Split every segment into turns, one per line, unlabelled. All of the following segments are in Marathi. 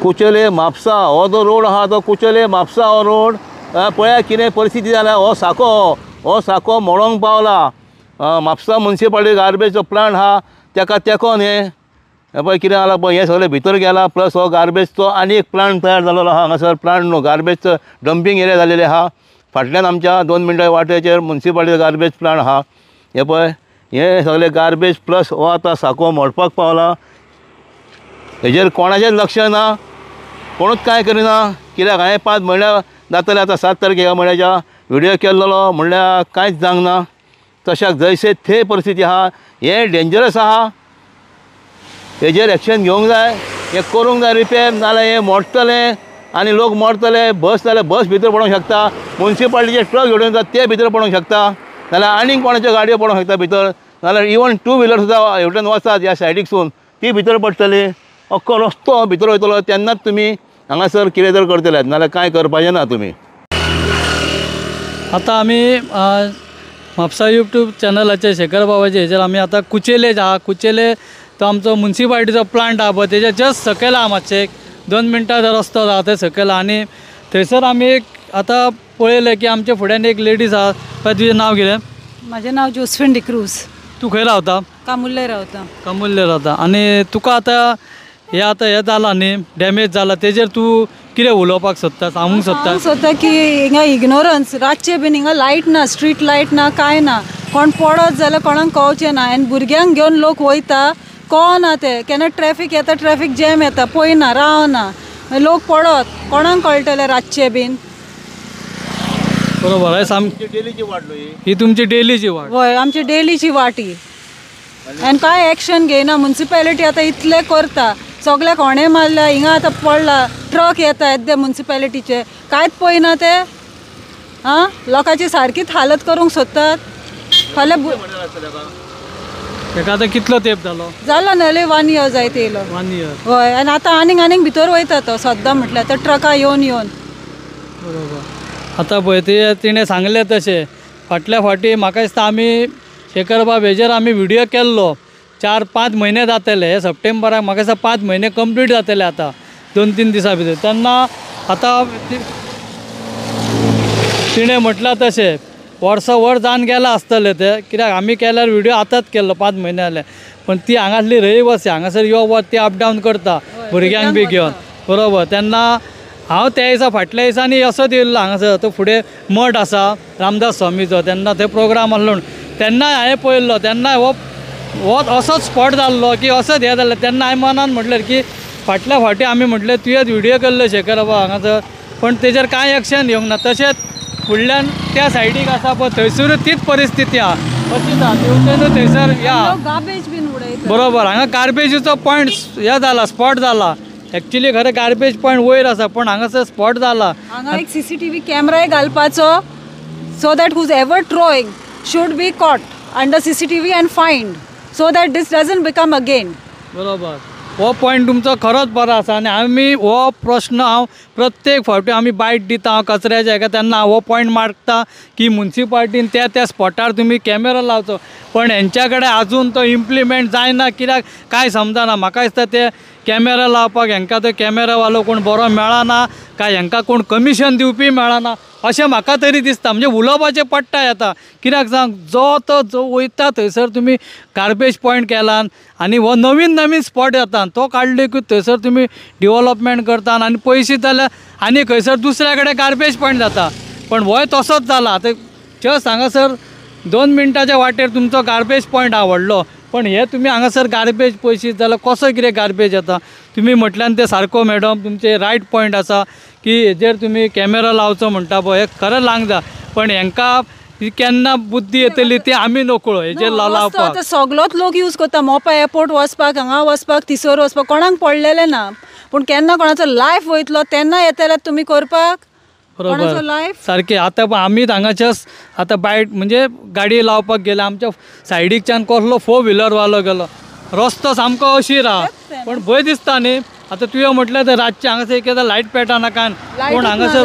कुचले म्हापसा हो जो रोड आहा तो कुचले म्हापसा हो रोड पळया कितें परिस्थिती जाला. हो साको मोडोंक पावला. म्हापसा मुन्सिपालिटी गार्बेजचो प्लांट आहा तेका तेकोन हे पळय कितें जाला पळय, हे सगळें भितर गेला. प्लस हो गार्बेजचो आनी एक प्लांट तयार जाल्लो आहा हांगासर. प्लांट न्हू, गार्बेजचो डंपिंग एरिया जाल्लेले आहा. फाटल्यान आमच्या 2 मिनटां वाटेचेर मुन्सिपालिटी गार्बेज प्लांट आहा. हे पळय हे सगळे गार्बेज प्लस हो आतां साको मोडपाक पावला. हेजेर कोणाचेंच लक्ष ना, कोणूच कांय करिना. कित्याक हांवें 5 म्हयने जातले आतां 7 तारखेक ह्या म्हयन्याच्या व्हिडियो केल्लो म्हणल्यार कांयच जावंक ना. तशाक जैसे थे परिस्थिती आहा. हे डेंजरस आहा, हेजेर एक्शन घेवंक जाय. हे करूंक जाय रिपेर, नाल्यार हे मोडटलें आनी लोक मरतले. बस जाल्यार बस भितर पडोंक शकता, मुन्सिपालिटीचे ट्रक घेवन येतात ते भितर पडोंक शकता, नाल्यार आनीक कोणाच्यो गाडयो पडोंक शकता भितर, नाल्यार इवन 2 व्हिलर सुद्दां हेवटेन वतात ह्या सायडीकसून ती भितर पडटली. अख्खो रस्तो भितर वयतलो तेन्नाच तुमी हांगासर कितें तर करतले, नाल्यार कांय करपाचें ना तुमी.
आता आमी म्हापसा यूट्यूब चॅनलाचे शेखर बाबाचे हेजेर आमी आतां कुचेले आहा. कुचेले तो आमचो मुन्सिपालिटीचो प्लांट आहा पळय तेजे जस्ट सकयल आहा. मातशे 2 मिनटांचो रस्तो आहा ते सकयल. आनी थंयसर आमी आतां पळयलें की आमच्या फुड्यान एक लेडीज आहा पळय. तुजें नांव कितें?
माझे नाव जोसफिन डिक्रूज.
तूं खंय रावता?
कामुल्ले रावता.
कामुल्ले रावता. आनी तुका आतां हे जाला न्ही, डॅमेज जाला, तेजेर तूं कितें उलोवपाक सोदता, सांगूंक सोदता?
की हिंगा इग्नोरन्स, रातचे बीन हिंगा लायट ना, स्ट्रीट लायट ना, काय ना. कोण पडत जाल्यार कोणाक कळचें ना. आनी भुरग्यांक घेवन लोक वयता, कळना ते केन्ना ट्रॅफिक येता, ट्रॅफिक जॅम येता, पळयना, रावना, लोक पडत, कोणाक कळटले रातचे बीन.
बरोबर आहे. सामकी
डेलीची वाट
ही तुमची डेलीची वाट.
हय, आमची डेलीची वाट ही. आनी काय एक्शन घेयना मुन्सिपालिटी. आतां इतले करता, सगळे कोणे मारल्या, हिंगा आतां पडला, ट्रक येता येद्दे मुन्सिपालिटीचे, कांयच पळयना ते. लोकांची सारकीच हालत करूंक सोदतात. फाल्यां
ताका आतां कितलो तेंप
जालो न्हय, 1 year जायत येयलो.
1 year.
हय, आनी आतां आनीक भितर वयता तो सद्दां म्हटल्यार तो ट्रका येवन.
बरोबर. आतां पळय ते तिणें सांगलें तशें फाटल्या फावटी म्हाका दिसता आमी शेखर बाब हेजेर आमी व्हिडियो केल्लो 4-5 म्हयने जातले. हे सप्टेंबराक म्हाका दिसता 5 म्हयने कंप्लीट जातले आतां 2-3 दिसां भितर. तेन्ना आतां तिणें म्हटलां तशें वर्सभर जावन गेलां आसतलें ते, कित्याक आमी केल्यार व्हिडियो आतांच केल्लो 5 म्हयने जाले. पण ती हांगासली रहिवासी हांगासर यो वच ती अप डावन करता भुरग्यांक बी घेवन. बरोबर. तेन्ना हांव त्या दिसा फाटल्या दिसांनी असोच येयल्लो हांगासर. तो फुडें मठ आसा रामदास स्वामीचो, तेन्ना थंय प्रोग्राम आसलो तेन्नाय हांवें पळयल्लो. तेन्ना हो असोच स्पॉट जाल्लो की असोच हें जाल्लें. तेन्ना हांवें मनान म्हटलें की फाटल्या फावटी आमी म्हटलें तुवेंच व्हिडियो केल्लो शेखर बाबा हांगासर, पण तेजेर कांय एक्शन घेवंक ना. तशेंच फुडल्यान त्या सायडीक आसा पळय थंयसरूय तीच परिस्थिती आहा. अशीच आहा तेवटेनूय थंयसर या
गार्बेज बीन उडयता.
बरोबर. हांगा गार्बेजीचो पॉयंट हे जाला, स्पॉट जाला. एक्चुअली खरें गार्बेज पॉयंट वयर आसा, पण हांगासर स्पॉट जाला.
हांगा एक CCTV कॅमेराय घालपाचो, so that whoever throwing should be caught under CCTV and find, so that this doesn't become again.
बरोबर. हो पॉयंट तुमचो खरोच बरो आसा. आनी आमी हो प्रश्न हांव प्रत्येक फावटी आमी बायट दिता हांव कचऱ्याच्या हेका, तेन्ना हो पॉयंट मागता की मुन्सिपालिटीन त्या स्पॉटार तुमी कॅमेरा लावचो. पण हेंच्या कडेन आजून तो इम्प्लिमेंट जायना. कित्याक कांय समजना. म्हाका दिसता ते कॅमेरा लावपाक हेंकां तो कॅमेरावालो कोण बरो मेळना, काय हेंकां कोण कमिशन दिवपी मेळना अशें म्हाका तरी दिसता. म्हणजे उलोवपाचें पडटा येता. कित्याक सांग, जो वयता थंयसर तुमी गार्बेज पॉयंट केलान आनी हो नवीन स्पॉट येता तो काडलेकूच थंयसर तुमी डेवलपमेंट करता आनी पयशे जाल्यार आनी खंयसर दुसऱ्या कडेन गार्बेज पॉयंट जाता. पण होय तसोच जाला. आतां जस्ट हांगासर 2 मिनटाच्या वाटेर तुमचो गार्बेज पॉयंट आवडलो, पण हे तुमी हांगासर गार्बेज पयशे जाल्यार कसो कितें गार्बेज येता. तुमी म्हटल्यान ते सारको मॅडम तुमचे रायट पॉयंट आसा की हेजेर तुमी कॅमेरा लावचो म्हणटा पळय, हे खरें लावंक जाय. पण हेंकां केन्ना बुद्धी येतली ती आमी नकळो हेजेर लावपाक.
सगळोच लोक यूज करता मोपा एअरपोर्ट वचपाक, हांगा वचपाक, थिसर वचपाक, कोणाक पडलेलें ना. पूण केन्ना कोणाचो लायफ वयतलो तेन्ना येतले तुमी करपाक.
बरोबर. सारकें. आतां आमीच हांगाच्याच आतां बायट म्हणजे गाडी लावपाक गेले, आमच्या सायडीकच्यान कसलो 4 व्हिलरवालो गेलो. रस्तो सामको अशीर आहा, पण भंय दिसता न्ही. आतां तुवें म्हटलें तर रातचे हांगासर एकदां लायट पेटना काय, पूण हांगासर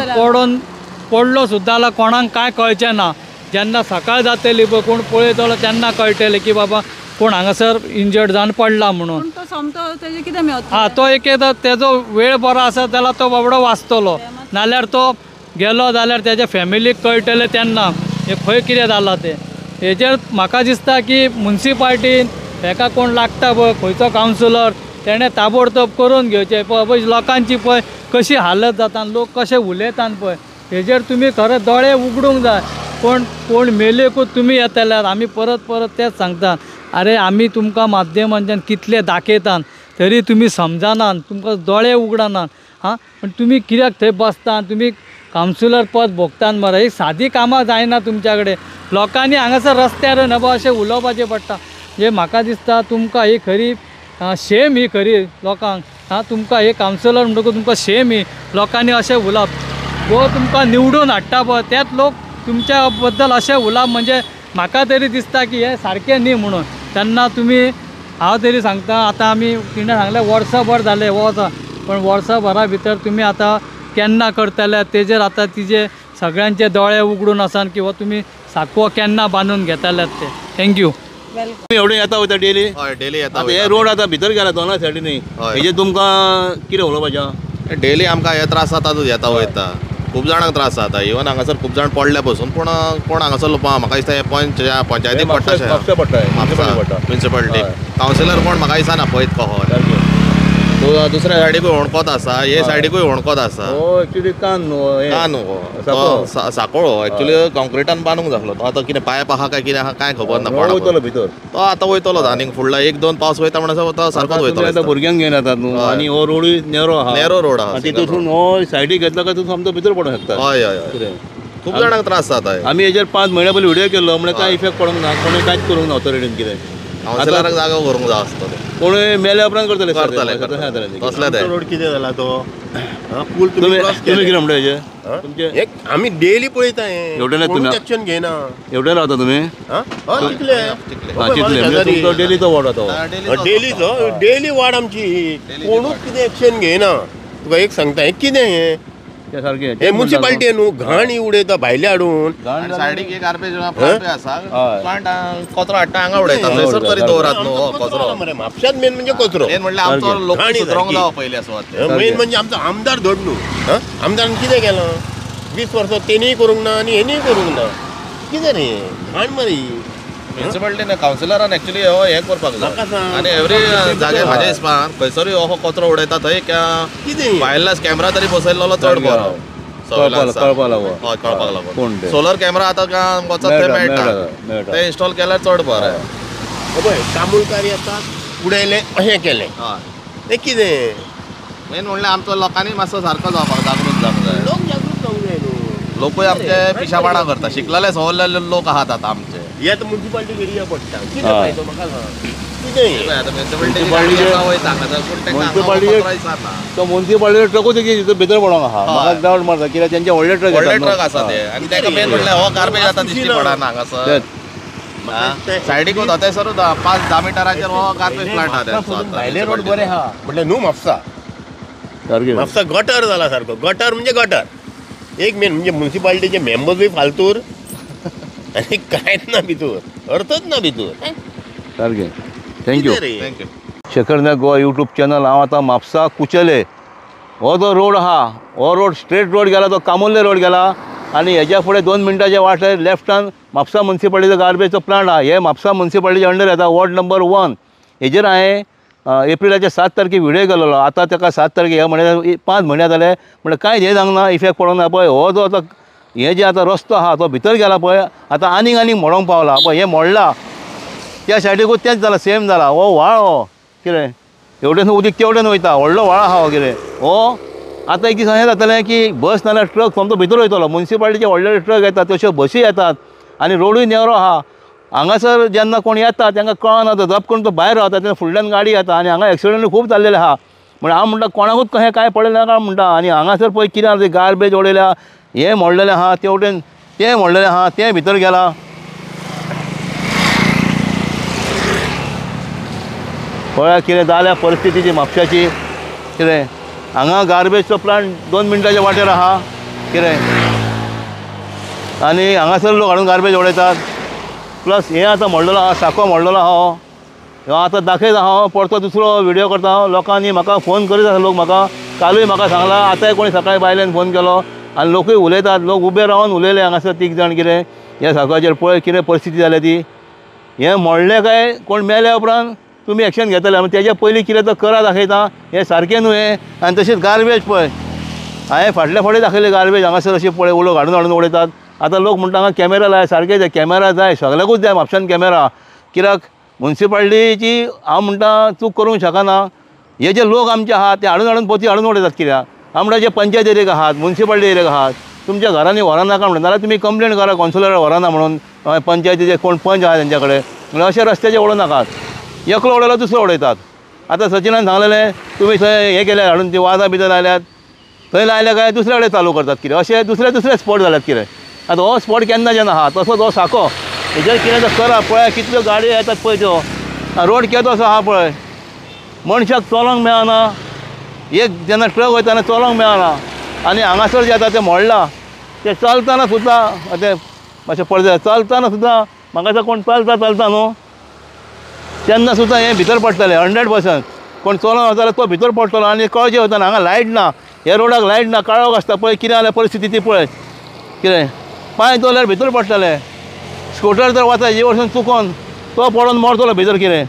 पडलो सुद्दां जाल्यार कोणाक कांय कळचें ना. जेन्ना सकाळ जातली पळय कोण पळयतलो तेन्ना कळटलें की बाबा कोण हांगासर इंजर्ड जावन पडला म्हणून.
पूण तो सोमतो तेजे कितें मेवता?
हा तो एक एकदां तेजो वेळ बरो आसा जाल्यार तो बाबडो वाचतलो, नाल्यार तो गेलो जाल्यार तेज्या फॅमिलीक कळटलें तेन्ना हे खंय कितें जालां तें. हेजेर म्हाका दिसता की मुन्सिपाल्टीन हेका कोण लागता पळय खंयचो कावन्सिलर तेणें ताबडतोब करून घेवचें. पळय लोकांची पळय कशी हालत जाता, लोक कशे उलयतात पळय, हेजेर तुमी खरें दोळे उगडूंक जाय. कोण मेलेकूच तुमी येतल्यार आमी परत परत तेच सांगता, अरे आमी तुमकां माध्यमांच्यान कितले दाखयतात तरी तुमी समजनात, तुमकां दोळे उगडनात. हां पण तुमी कित्याक थंय बसता, तुमी कावन्सिलर पद भोगतात मरे, ही सादी कामां जायना तुमच्या कडेन. लोकांनी हांगासर रस्त्यार न्हय अशें उलोवपाचें पडटा. जे म्हाका दिसता तुमकां ही खरी शेम ही खरी लोकांक. हां तुमकां हे कावन्सिलर म्हणटकूच तुमकां शेम ही लोकांनी अशें उलोवप. जो तुमकां निवडून हाडटा पळय तेच लोक तुमच्या बद्दल अशें उलोवप म्हणजे म्हाका तरी दिसता की हे सारकें न्ही म्हणून. तेन्ना तुमी हांव तरी सांगता, आतां आमी तिणें सांगलें वर्सभर जालें वच, पण वर्सभरा भितर तुमी आतां केन्ना करतले तेजेर आतां तिजे सगळ्यांचे दोळे उगडून आसात किंवा तुमी साकवो केन्ना बांदून घेतल्यात ते. थँक्यू.
तुम्ही एवढे येता वयता डेली?
हय डेली येता
आता हे रोड आता भितर गेला दोना सायडीनी,
हय.
हेजे तुमकां कितें उलोवपाचें?
डेली आमकां हे त्रास जातातूच येता वयता. खूब जाणांक त्रास जाता, इवन हांगासर खूब जाण पडले पसून. पूण कोण हांगासर म्हाका दिसता हे पंचायतीक पडटा
म्हापसा पडटा, म्हापसा
म्युन्सिपालिटी
हय.
कावन्सिलर कोण म्हाका दिसना पळयत कहो. दुसऱ्या सायडीकूय होणकोत आसा, हे सायडीकूय होणकोत आसा.
हो एक्चुअली कान न्हू हे.
ना न्हू तो साकोळो एक्चुअली कॉन्क्रिटान बांदूंक जाय तो. आतां कितें पायप आहा काय कितें आहा काय खबर ना.
रोड वयतलो भितर.
तो आतां वयतलो आनीक फुडलो 1-2 पावस वयता म्हणसर तो सारकोच
तुमी आतां
वयतलो.
भुरग्यांक घेवन येतात न्हू,
हय.
आनी हो रोडूय नेरो आहा.
नेरो रोड आहा,
आनी तितून हो सायडीक घेतलो काय तूं समजो भितर पडूंक शकता.
हय हय हय
कितें?
खूब जाणांक त्रास जाता.
आमी हेजेर 5 म्हयन्या पयलीं व्हिडिओ केल्लो, म्हणजे कांय इफेक्ट पडोंक ना, कोणें कांयच करूंक ना ऑथॉरिटीन. कितें
कावन्सिलराक जागो व्हरूंक जाय आसतो
कोणूय मेल्या उपरांत करतले
करतले तसले ते.
रोड कितें जाला तो पूल
तुम्ही
क्रॉस
तुम्ही
केले.
कितें म्हणटा हेजे तुमचे
एक आमी डेली पळयता हें
एवढे नाही तुम्ही.
एक्शन घेयना.
एवढे रावता तुमी?
चिकले
हां चितले म्हणजे तुमचो डेलीचो वॉर्ड तो.
डेलीचो डेली वाड आमची कोणूच कितें एक्शन घेयना. तुका एक सांगता हें कितें हें
ते सारकें
हे म्युन्सिपाल्टी न्हू घाण ही उडयता भायले हाडून.
आनी सायडीक एक गार्बेज प्लांट आसा.
हय.
प्लांट कचरो हाडटा हांगा उडयता. थंयसर तरी दवरात न्हू हो कचरो.
मरे म्हापशांत मेन म्हणजे कचरो.
मेन म्हणल्यार आमचो लोक
घाणी
सुदरोंक
सारकी.
जावो पयली आसो.
मेन म्हणजे आमचो आमदार धड न्हू. आमदारान कितें केलां 20 वर्सां तेणीय करूंक ना आनी हेणीय करूंक ना. कितें रे घाण मरी.
म्युन्सिपाल्टीन कावन्सिलरान एक्चुअली हो हे करपाक
म्हाका
जाय.
सांग.
आनी एवरी जागे म्हाज्या हिसपान खंयसरूय हो कचरो उडयता थंय
कितें
वायरलेस कॅमेरा तरी बसयल्लो चड बरो.
कळपाक लागो.
हय कळपाक
कोण
लागून.
ते?
सोलर कॅमेरा आतां वचत थंय
मेळटा.
मेळटा. ते इन्स्टॉल केल्यार चड बरें.
पळय तामुळकार येतात उडयलें अशें केलें.
हय
तें कितें
मेन म्हणल्यार आमचो लोकांनी मातसो सारको जावपाक जागृत जावंक जाय.
लोक जागृत जावंक जाय न्हू.
लोकूय आमचे पिशापणां करता. शिकलेले सवरलेले लोक आहात आतां आमचे.
हे आतां म्युन्सिपाल्टी एरिया पडटा. कितें
हय.
फायदो म्हाका सांग. कितें हें?
आतां म्युन्सिपाल्टीची
म्युन्सिपाल्टीचे-
गाडी येता वयता हांगासर, पूण तेंका हांगा
म्युन्सिपाल्टीचे-
कचरो दिसना.
तो म्युन्सिपाल्टी ट्रकूच भितर पडोंक आहा.
हय.
म्हाका डावट मारता कित्याक तेंचे व्हडले ट्रक
व्हडले
येतात
ट्रक
न्हू.
आसा ते. आनी तेका मेन म्हणल्यार हो गार्बेज आतां दिश्टी पडना हांगासर.
तेच.
सायडीकूच हथंयसरूच 5-10 मिटराचेर हो गार्बेज प्लांट आहा तेंचो आतां.
भायले रोड बरे आहा म्हटल्यार न्हू म्हापसा.
सारकें.
म्हापसा गटर जाला सारको. गटर म्हणजे गटर. एक मेन म्हणजे म्युन्सिपाल्टीचे मेंबर्सूय फालतूर आनी कांयच ना भितर. अर्थच ना भितर.
सारकें. थँक्यू.
कितें रे?
थँक्यू.
शेखर नायक गोवा यूट्यूब चॅनल. हांव आतां म्हापसा कुचेले हो जो रोड आहा हो रोड स्ट्रेट रोड गेला तो कामुर्ले रोड गेला आनी हेज्या फुडें 2 मिनटाच्या वाटेर लेफ्टान म्हापसा म्युन्सिपाल्टीचो गार्बेजचो प्लांट आहा. हे म्हापसा म्युन्सिपाल्टीच्या अंडर येता. Ward number 1. हेजेर हांवें एप्रिलाच्या 7 तारखेक व्हिडिओ केलेलो. आतां ताका 7 तारखेक हे म्हणे 5 म्हयने जाले म्हळ्यार कांयच हे सांगना इफेक्ट पडोंक ना. पळय हो जो आतां हे जे आतां रस्तो आहा तो भितर गेला पळय आतां आनीक मोडोंक पावला. पळय हे मोडला त्या सायडीकूच तेंच जाला सेम जाला. हो व्हाळ हो कितें एवढेन उदीक तेवढेन वयता. व्हडलो व्हाळ आहा हो कितें हो. आतां एक दीस अशें जातलें की बस नाल्यार ट्रक समजो भितर वयतलो. म्युन्सिपाल्टीचे व्हडले ट्रक येतात तश्यो बसी येतात आनी रोडूय नेवरो आहा. हांगासर जेन्ना कोण येता तांकां कळना तो जप करून तो भायर रावता तेन्ना फुडल्यान गाडी येता आनी हांगा एक्सिडंटूय खूब जाल्लेले आहा. म्हळ्यार हांव म्हणटा कोणाकूच कशें कांय पडलें नाका म्हणटा. आनी हांगासर पळय कितें आहा गार्बेज उडयल्या हें मोडलेलें आहा तेवटेन तें मोडलेलें आहा तें भितर गेलां. पळय कितें जाल्या परिस्थितीची म्हापशाची. कितें हांगा गार्बेजचो प्लांट 2 मिनटाच्या वाटेर आहा कितें आनी हांगासर लोक हाडून गार्बेज उडयतात. प्लस हें आतां मोडलेलो आहा साको मोडलेलो आहा हो आतां दाखयता हांव परतो दुसरो व्हिडियो करता हांव. लोकांनी म्हाका फोन करीत आसा लोक म्हाका. कालूय म्हाका सांगला, आतांय कोणी सकाळी बायलेन फोन केलो आनी लोकूय उलयतात. लोक उबे रावन उलयले हांगासर 3 जाण कितें ह्या सारकाचेर पळय कितें परिस्थिती जाल्या ती. हें मोडलें काय कोण मेल्या उपरांत तुमी एक्शन घेतले. तेज्या पयलीं कितें तो करा दाखयता. हें सारकें न्हू हें. आनी तशीच गार्बेज पळय, हांवें फाटल्या फावटी दाखयले गार्बेज हांगासर अशी पळय उलोक हाडून उडयतात. आतां लोक म्हणटा हांगा कॅमेरा लाय. सारकें ते कॅमेरा जाय, सगळ्याकूच जाय म्हापशान कॅमेरा. कित्याक म्युन्सिपाल्टीची हांव म्हणटा चूक करूंक शकना. हे जे लोक आमचे आहात ते हाडून पोती हाडून उडयतात. कित्याक आमच्या जे पंचायत एरियेक आहात, म्युन्सिपाल्टी एरियेक आहात, तुमच्या घरांनी व्हरां नाका म्हणून नाल्यार तुमी कंप्लेंट करा कौन्सिलराक व्हराना म्हणून. पंचायतीचे कोण पंच आहा तेंच्या कडेन म्हणल्यार अशे रस्त्याचे उडोवं नाकात. एकलो उडयलो दुसरो उडयतात. आतां सचिनान सांगलेलें तुमी थंय हें केल्यार हाडून ती वादां भितर लायल्यात, थंय लायल्या काय दुसऱ्या कडेन चालू करतात. कितें अशें दुसरे स्पॉट जाल्यात. कितें आतां हो स्पॉट केन्ना आहा तसोच हो साको. हेजेर कितें तो करा. पळय कितल्यो गाडयो येतात पळय त्यो. रोड केदो असो आहा पळय, मनशाक चलोंक मेळना. एक जेन्ना ट्रक वयताना चलोंक मेळना. आनी हांगासर जें आतां तें मोडलां तें चलताना सुद्दां तें मातशें पडलें. चलताना सुद्दां म्हाका दिसता कोण चलता न्हू तेन्ना सुद्दां हें भितर पडटलें 100%. कोण चलोन वता जाल्यार तो भितर पडटलो. आनी कळचें वयताना हांगा लायट ना, ह्या रोडाक लायट ना, काळोख आसता पळय. कितें जाल्यार परिस्थिती ती पळय. कितें पांय दवरल्यार भितर पडटले. स्कूटर जर वता हेजे वरसून चुकोन तो पडोन मरतलो भितर. कितें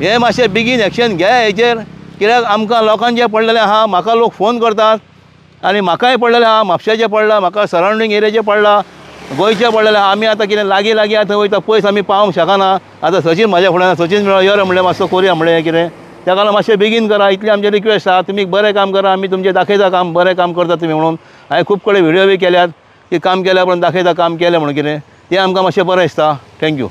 हें मातशें बेगीन एक्शन घे हेजेर. कित्याक आमकां लोकांचें पडलेलें आहा. म्हाका लोक फोन करतात आनी म्हाकाय पडलेलें आहा. म्हापश्याचें पडलां, म्हाका सरावंडींग एरियाचें पडलां, गोंयचें पडलेलें आहा. आमी आतां कितें लागीं आतां वयता पयस आमी पावोंक शकना. आतां सचिन म्हाज्या फुड्यान, सचिन मेळ्ळो यो रे म्हणलें मातसो करुया म्हणलें. कितें त्या लागून मातशें बेगीन करा इतली आमची रिक्वेस्ट आहा. तुमी बरें काम करा. आमी तुमचें दाखयता काम बरें काम करता तुमी म्हणून. हांवें खूब कडेन व्हिडियो बी केल्यात की काम केल्या उपरांत दाखयता काम केलें म्हणून. कितें तें आमकां मातशें बरें दिसता. थँक्यू.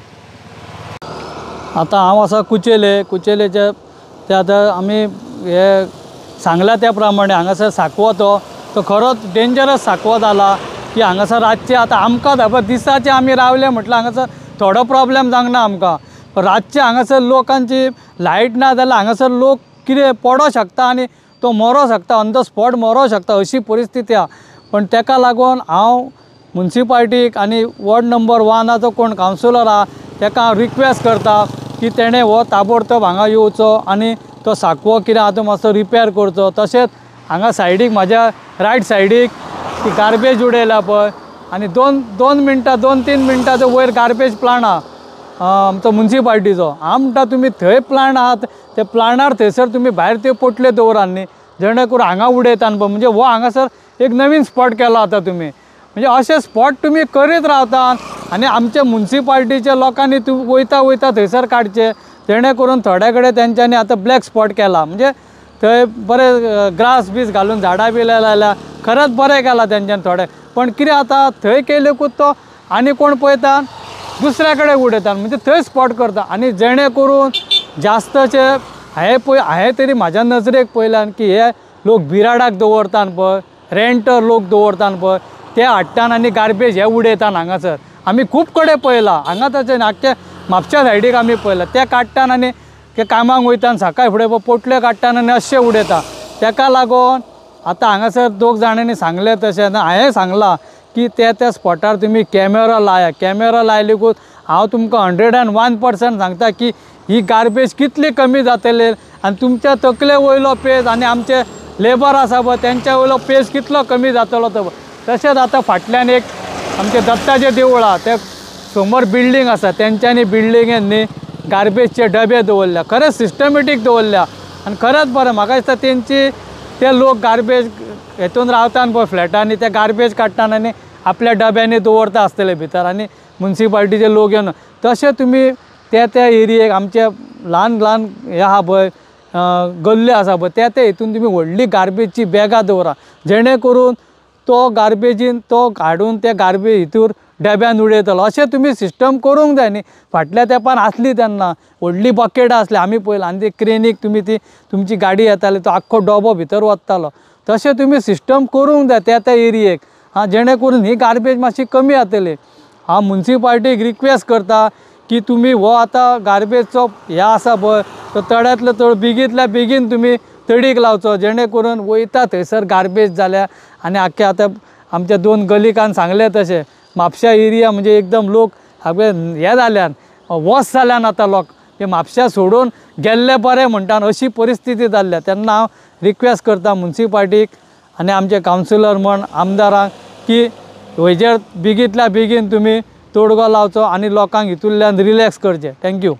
आतां हांव आसा कुचेलेचे ते आतां आमी हे सांगला त्या प्रमाणे हांगासर सांकवो तो खरोच डेंजरस सांकवो जाला. की हांगासर रातचे आतां आमकां धाबा दिसाचे आमी रावले म्हटल्यार हांगासर थोडो प्रॉब्लेम जावना आमकां. पण रातचे हांगासर लोकांची लायट ना जाल्यार हांगासर लोक कितें पडो शकता आनी तो मरो शकता, ऑन द स्पॉट मरो शकता अशी परिस्थिती आहा. पण तेका लागून हांव म्युन्सिपाल्टीक आनी वॉर्ड नंबर 1 कोण कावन्सिलर आहा तेका हांव रिक्वेस्ट करता की तेणें हो ताबडतोब हांगा येवचो आनी तो सांकवो कितें आहा तो मातसो रिपेर करचो. तशेंच हांगा सायडीक म्हाज्या रायट सायडीक ती गार्बेज उडयल्या पळय आनी 2-3 मिनटांचो वयर गार्बेज प्लांट आहा आमचो म्युन्सिपाल्टीचो. हांव म्हणटा तुमी थंय प्लांट आहात ते प्लांटार थंयसर तुमी भायर त्यो पोटल्यो दवरात न्ही जेणे करून हांगा उडयता पळय. म्हणजे हो हांगासर एक नवीन स्पॉट केला आतां तुमी. म्हणजे अशे स्पॉट तुमी करीत रावतात आनी आमच्या म्युन्सिपाल्टीच्या लोकांनी वयता थंयसर काडचे जेणे करून थोड्या कडेन तेंच्यांनी आतां ब्लॅक स्पॉट केला. म्हणजे थंय बरें ग्रास बीस घालून झाडां बी लायल्या खरेंच बरें केलां तेंच्यांनी थोडे. पण कितें आतां थंय केलेकूच तो आनी कोण पळयता दुसऱ्या कडेन उडयता म्हणजे थंय स्पॉट करता. आनी जेणे करून जास्तचे हांवें तरी म्हाज्या नजरेक पयल्यान की हे लोक बिराडाक दवरतात पळय, रेंटर लोक दवरतात पळय ते हाडटात आनी गार्बेज हे उडयतात हांगासर. आमी खूब कडेन पळयलां हांगा तशें आख्खे म्हापश्या सायडीक आमी पळयलां ते काडटात आनी ते कामाक वयता सकाळी फुडें पोटल्यो काडटात आनी अशें उडयता. तेका लागून आतां हांगासर 2 जाणांनी सांगलें तशें हांवें सांगलां की त्या स्पॉटार तुमी कॅमेरा लाया. कॅमेरा लायलेकूच हांव तुमकां 101% सांगता की ही गार्बेज कितली कमी जातली आनी तुमच्या तकले वयलो पेज आनी आमचे लेबर आसा पळय तेंच्या वयलो पेज कितलो कमी जातलो तो. तशेंच आतां फाटल्यान एक आमचे दत्ताचें देवूळ आहा ते समोर बिल्डींग आसा तेंच्यांनी बिल्डिंगेन न्ही गार्बेजचे डबे दवरल्या. खरेंच सिस्टमॅटीक दवरल्या आनी खरेंच बरें. म्हाका दिसता ते लोक गार्बेज हेतून रावतात पळय फ्लॅटांनी ते गार्बेज काडटात आनी आपल्या डब्यांनी दवरता आसतले भितर आनी म्युन्सिपाल्टीचे लोक येवन तशें तुमी त्या एरियेक आमचे ल्हान हे आहा पळय गल्ल्यो आसा पळय त्या हितून तुमी व्हडली गार्बेजची बॅगां दवरा जेणे करून तो गार्बेजीन तो हाडून ते गार्बेज हितूर डब्यान उडयतलो. अशें तुमी सिस्टम करूंक जाय न्ही. फाटल्या तेंपार आसली तेन्ना व्हडली बकेटां आसली आमी पळयलां आनी ते क्रेनीक तुमी ती तुमची गाडी येताली तो आख्खो डबो भितर वतालो. तशें तुमी सिस्टम करूंक जाय त्या एरियेक जेणे करून ही गार्बेज मातशी कमी जातली. हांव म्युन्सिपाल्टीक रिक्वेस्ट करता की तुमी हो आतां गार्बेजचो हे आसा पळय तो चडांतलो चड बेगींतल्या बेगीन तुमी तडीक लावचो जेणे करून वयता थंयसर गार्बेज जाल्या आनी आख्खे आतां आमच्या 2 गलिकान सांगले तशें म्हापश्या एरिया म्हणजे एकदम लोक हे जाल्यान वस जाल्यान आतां लोक ते म्हापशा सोडून गेल्ले बरें म्हणटा अशी परिस्थिती जाल्ल्या तेन्ना हांव रिक्वेस्ट करता मुन्सिपाल्टीक आनी आमचे कावन्सिलर म्हण आमदारांक की हेजेर बेगींतल्या बेगीन तुमी तोडगो लावचो आनी लोकांक हितूंतल्यान रिलॅक्स करचें. थँक्यू.